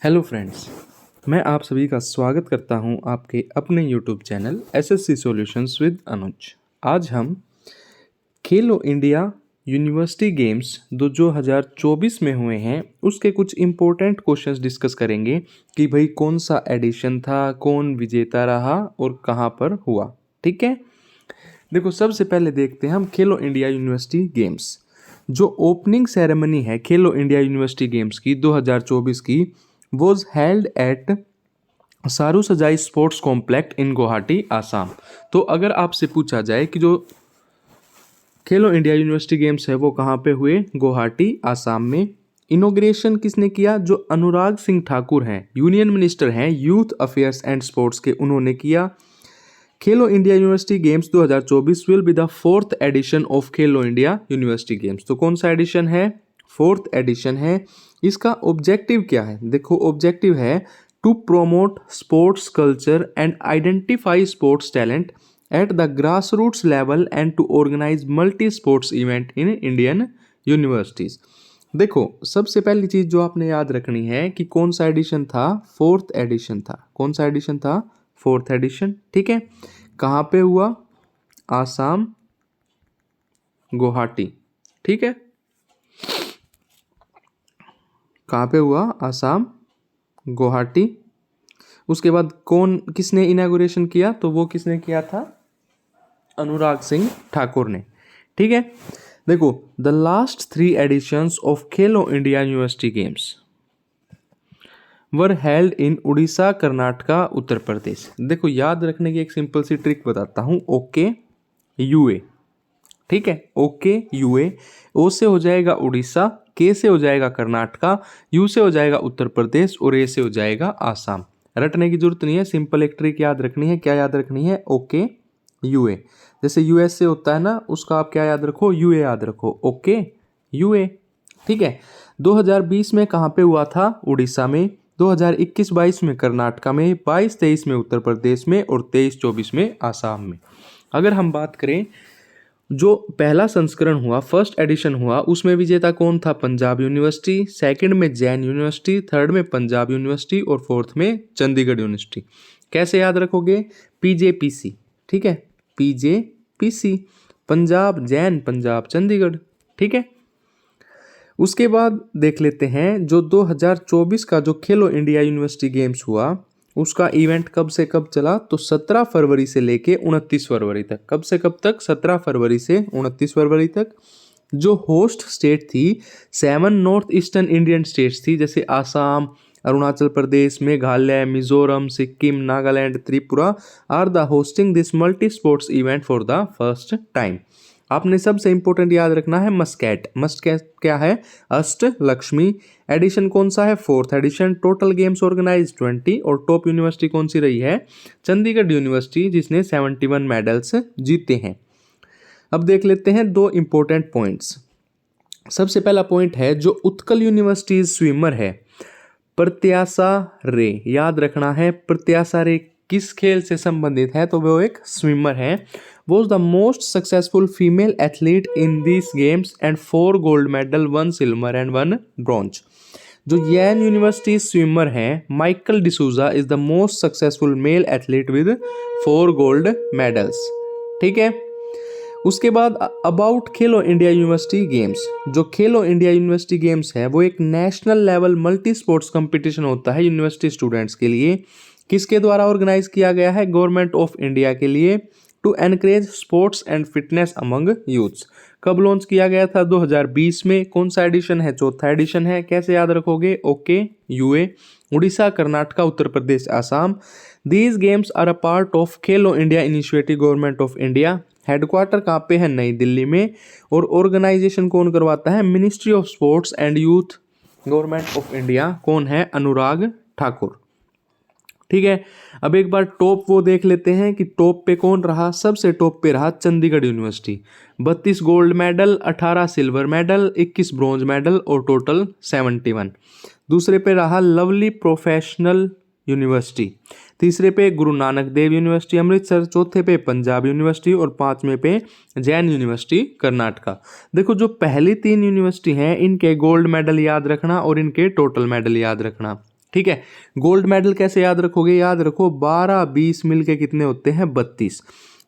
Hello friends, मैं आप सभी का स्वागत करता हूं आपके अपने YouTube channel SSC solutions with Anuj. आज हम खेलो इंडिया यूनिवर्सिटी गेम्स 2024 में हुए हैं उसके कुछ इम्पोर्टेंट क्वेश्चंस डिस्कस करेंगे कि भाई कौन सा एडिशन था, कौन विजेता रहा और कहां पर हुआ। ठीक है, देखो सबसे पहले देखते हैं हम खेलो इंडिया यूनिवर्सिटी गेम्स। जो ओपनिंग सेरेमनी है खेलो इंडिया यूनिवर्सिटी गेम्स की 2024 की वॉज हेल्ड एट सारू सजाई sports complex in Guwahati Assam. तो अगर आपसे पूछा जाए कि जो खेलो इंडिया यूनिवर्सिटी गेम्स है वो कहाँ पे हुए, गुवाहाटी आसाम में। इनोग्रेशन किसने किया, जो अनुराग सिंह ठाकुर हैं, यूनियन मिनिस्टर हैं यूथ अफेयर्स एंड स्पोर्ट्स के, उन्होंने किया। खेलो India university games 2024 will be the fourth edition of Khelo India university games. तो कौन सा एडिशन है, फोर्थ एडिशन है। इसका ऑब्जेक्टिव क्या है, देखो ऑब्जेक्टिव है to promote sports culture and identify sports talent at the grass roots level and to organize multi sports event in Indian universities. देखो सबसे पहली चीज जो आपने याद रखनी है कि कौन सा एडिशन था, फोर्थ एडिशन था। कौन सा एडिशन था, फोर्थ एडिशन। ठीक है, कहाँ पे हुआ, आसाम गुवाहाटी। ठीक है, कहाँ पे हुआ, आसाम गुवाहाटी। उसके बाद कौन किसने इनॉग्रेशन किया, तो वो किसने किया था, अनुराग सिंह ठाकुर ने। ठीक है, देखो the last 3 editions of Khelo India university games were held in Orissa, Karnataka, Uttar Pradesh. देखो याद रखने की एक सिंपल सी ट्रिक बताता हूँ, ओके यूए। ठीक है, ओके यूए, ओ से हो जाएगा उड़ीसा, के से हो जाएगा कर्नाटका, यू से हो जाएगा उत्तर प्रदेश और ए से हो जाएगा आसाम। रटने की जरूरत नहीं है, सिंपल एक ट्रिक याद रखनी है। क्या याद रखनी है, ओके यूए। जैसे यूएस से होता है ना, उसका आप क्या याद रखो, यूए याद रखो, ओके यूए। ठीक है, 2020 में कहाँ पे हुआ था, उड़ीसा में। 2021-22 में कर्नाटका में, 22-23 में उत्तर प्रदेश में और 23-24 में आसाम में। अगर हम बात करें जो पहला संस्करण हुआ, फर्स्ट एडिशन हुआ, उसमें विजेता कौन था, पंजाब यूनिवर्सिटी। सेकंड में जैन यूनिवर्सिटी, थर्ड में पंजाब यूनिवर्सिटी और फोर्थ में चंडीगढ़ यूनिवर्सिटी। कैसे याद रखोगे, पीजेपीसी। ठीक है, पीजेपीसी, पंजाब जैन, पंजाब चंडीगढ़। ठीक है, उसके बाद देख लेते हैं जो 2024 का जो खेलो इंडिया यूनिवर्सिटी गेम्स हुआ उसका इवेंट कब से कब चला, तो 17 फरवरी से लेके 29 फरवरी तक। कब से कब तक, 17 फरवरी से 29 फरवरी तक। जो होस्ट स्टेट थी 7 नॉर्थ ईस्टर्न इंडियन स्टेट्स थी, जैसे Assam, Arunachal Pradesh, Meghalaya, Mizoram, Sikkim, Nagaland, Tripura are the hosting this multi sports event for the first time. आपने सबसे इंपॉर्टेंट याद रखना है मस्कैट। मस्कैट क्या है, अष्ट लक्ष्मी। एडिशन कौन सा है, fourth edition. Total games organize 20 और टॉप यूनिवर्सिटी कौन सी रही है, चंडीगढ़ यूनिवर्सिटी, जिसने 71 मेडल्स जीते हैं। अब देख लेते हैं 2 इंपॉर्टेंट पॉइंट्स। सबसे पहला पॉइंट है जो उत्कल यूनिवर्सिटी स्विमर है प्रत्याशा रे, याद रखना है प्रत्याशा रे किस खेल से संबंधित है, तो वो एक स्विमर है। Was the most successful female athlete in this games and 4 gold medal, 1 silver and 1 bronze. जो यैन यूनिवर्सिटी स्विमर हैं Michael D'Souza is the most successful male athlete with 4 gold medals. ठीक है, उसके बाद about Khelo India university games. जो Khelo India university games है वो एक national level multi sports competition होता है यूनिवर्सिटी स्टूडेंट्स के लिए। किसके द्वारा ऑर्गेनाइज किया गया है, गवर्नमेंट ऑफ इंडिया के लिए, to encourage sports and fitness among youths. कब लॉन्च किया गया था, 2020 में। कौन सा एडिशन है, चौथा एडिशन है। कैसे याद रखोगे, OK UA, Orissa, Karnataka, Uttar Pradesh, Assam. These games are a part of Khelo India initiative government of India. Headquarter कहाँ पे है, नई दिल्ली में। और ऑर्गेनाइजेशन कौन करवाता है, ministry of sports and youth, government of India. कौन है, अनुराग ठाकुर। ठीक है, अब एक बार टॉप वो देख लेते हैं कि टॉप पे कौन रहा। सबसे टॉप पे रहा Chandigarh university, 32 gold medal, 18 silver medal, 21 bronze medal और टोटल 71। दूसरे पे रहा लवली प्रोफेशनल यूनिवर्सिटी। तीसरे पे गुरु नानक देव यूनिवर्सिटी अमृतसर। चौथे पे पंजाब यूनिवर्सिटी और 5वें पे जैन यूनिवर्सिटी कर्नाटका। देखो जो पहली 3 यूनिवर्सिटी हैं इनके गोल्ड मेडल याद रखना और इनके टोटल मेडल याद रखना। ठीक है। गोल्ड मेडल कैसे याद रखोगे, याद रखो 12 20 मिलके कितने होते हैं 32।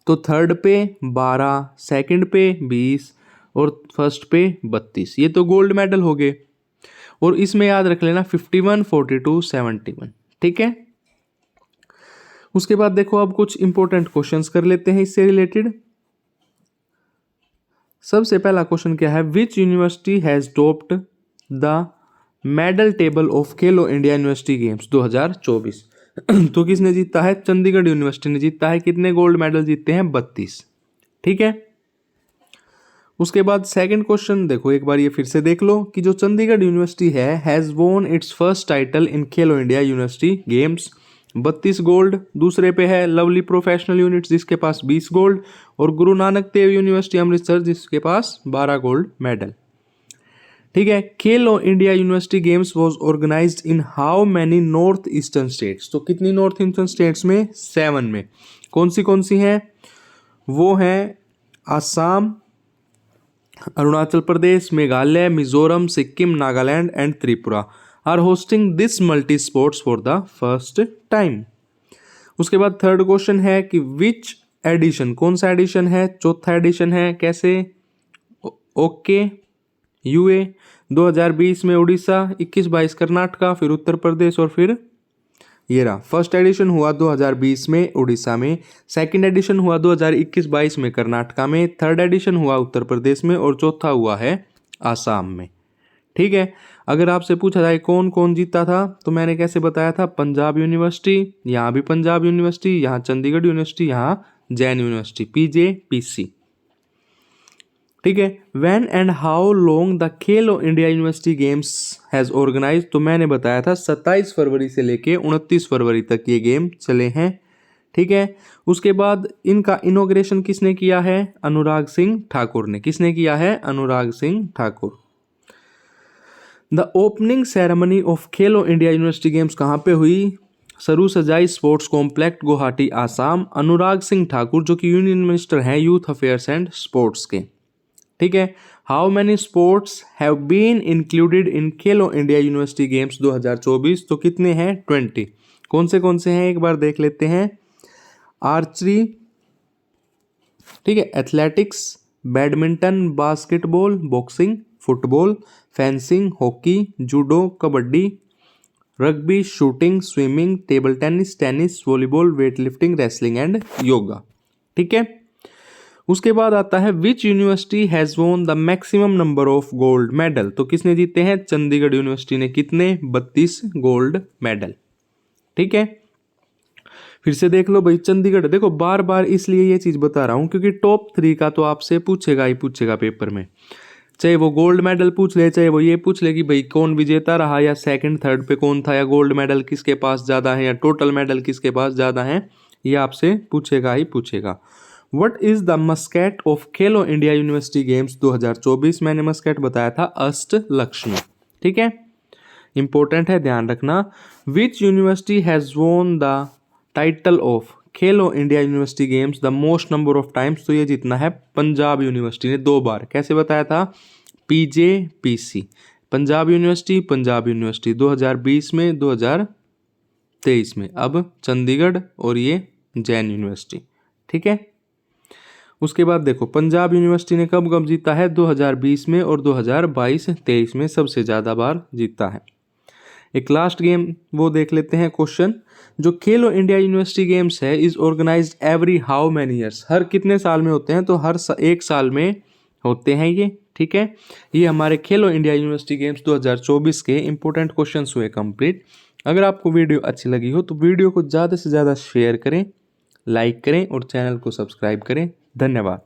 तो थर्ड पे 12, सेकंड पे 20 और फर्स्ट पे 32, ये तो गोल्ड मेडल हो गए। और इसमें याद रख लेना 51 42 71, ठीक है। उसके बाद देखो अब कुछ इंपॉर्टेंट क्वेश्चंस कर लेते हैं इससे रिलेटेड। सबसे पहला क्वेश्चन क्या है, विच university has topped the medal table of Khelo India university games 2024। तो किसने जीता है, चंडीगढ़ यूनिवर्सिटी ने जीता है। कितने गोल्ड मेडल जीते हैं, 32, ठीक है। उसके बाद सेकंड क्वेश्चन देखो एक बार ये फिर से देख लो कि जो चंडीगढ़ यूनिवर्सिटी है हैज वोन it's first title in Khelo India university games, 32 gold. दूसरे पे है लवली प्रोफेशनल यूनिट्स जिसके पास 20 गोल्ड, और गुरु नानक देव यूनिवर्सिटी अमृतसर जिसके पास 12 गोल्ड मेडल, ठीक है। Khelo India university games was organized in how many north eastern states, तो कितनी नॉर्थ ईस्टर्न स्टेट्स में, 7 में। कौन सी हैं, वो हैं Assam, Arunachal Pradesh, Meghalaya, Mizoram, Sikkim, Nagaland and Tripura are hosting this multi sports for the first time. उसके बाद थर्ड क्वेश्चन है कि विच एडिशन, कौन सा एडिशन है, चौथा एडिशन है, कैसे, ओके यूए 2020 में उड़ीसा, 21-22 कर्नाटका, फिर उत्तर प्रदेश और फिर ये रहा। फर्स्ट एडिशन हुआ 2020 में उड़ीसा में, सेकंड एडिशन हुआ 2021-22 में कर्नाटका में, थर्ड एडिशन हुआ उत्तर प्रदेश में और चौथा हुआ है आसाम में, ठीक है। अगर आपसे पूछा जाए कौन कौन जीता था, तो मैंने कैसे बताया था, पंजाब यूनिवर्सिटी, यहाँ भी पंजाब यूनिवर्सिटी, यहाँ चंडीगढ़ यूनिवर्सिटी, यहाँ जैन यूनिवर्सिटी, PJPC, ठीक है। When and how long the Khelo India university games has organise, तो मैंने बताया था 27 फरवरी से लेके 29 फरवरी तक ये गेम चले हैं, ठीक है। उसके बाद इनका इनॉग्रेशन किसने किया है, अनुराग सिंह ठाकुर ने। किसने किया है, Anurag Singh Thakur. The opening ceremony of Khelo India university games कहाँ पे हुई, Sarusajai sports complex Guwahati Assam. Anurag Singh Thakur जो कि यूनियन मिनिस्टर हैं यूथ अफेयर्स एंड स्पोर्ट्स के, ठीक है। How many sports have been included in Khelo India university games 2024, तो कितने हैं, 20। कौन से हैं एक बार देख लेते हैं, आर्चरी, ठीक है, athletics, badminton, basketball, boxing, football, fencing, hockey, judo, kabaddi, rugby, shooting, swimming, table tennis, tennis, volleyball, weight lifting, wrestling and yoga, ठीक है। उसके बाद आता है विच university has won the maximum number of gold medal, तो किसने जीते हैं, चंडीगढ़ यूनिवर्सिटी ने। कितने, 32 गोल्ड मेडल, ठीक है। फिर से देख लो भाई, चंडीगढ़ देखो बार बार इसलिए ये चीज बता रहा हूं क्योंकि टॉप 3 का तो आपसे पूछेगा ही पूछेगा पेपर में, चाहे वो गोल्ड मेडल पूछ ले, चाहे वो ये पूछ ले कि भाई कौन विजेता रहा या सेकंड थर्ड पे कौन था, या गोल्ड मेडल किसके पास ज्यादा है या टोटल मेडल किसके पास ज्यादा है, ये आपसे पूछेगा ही पूछेगा। What is the Muscat of Khelo India university games 2024, मैंने मस्कट बताया था अष्ट लक्ष्मी, ठीक है, इंपॉर्टेंट है ध्यान रखना। Which university has won the title of Khelo India university games the most number of times, तो ये जीतना है पंजाब यूनिवर्सिटी ने 2 बार। कैसे बताया था, PJPC, पंजाब यूनिवर्सिटी 2020 में, 2023 में, अब चंडीगढ़ और ये जैन यूनिवर्सिटी, ठीक है। उसके बाद देखो पंजाब यूनिवर्सिटी ने कब कब जीता है, 2020 में और 2022-23 में सबसे ज़्यादा बार जीता है। एक लास्ट गेम वो देख लेते हैं क्वेश्चन, जो खेलो इंडिया यूनिवर्सिटी गेम्स है is organized every how many years, हर कितने साल में होते हैं, तो हर 1 साल में होते हैं ये, ठीक है। ये हमारे खेलो इंडिया यूनिवर्सिटी गेम्स 2024 के इंपॉर्टेंट क्वेश्चंस हुए कंप्लीट। अगर आपको वीडियो अच्छी लगी हो तो वीडियो को ज़्यादा से ज़्यादा शेयर करें, लाइक करें और चैनल को सब्सक्राइब करें। धन्यवाद।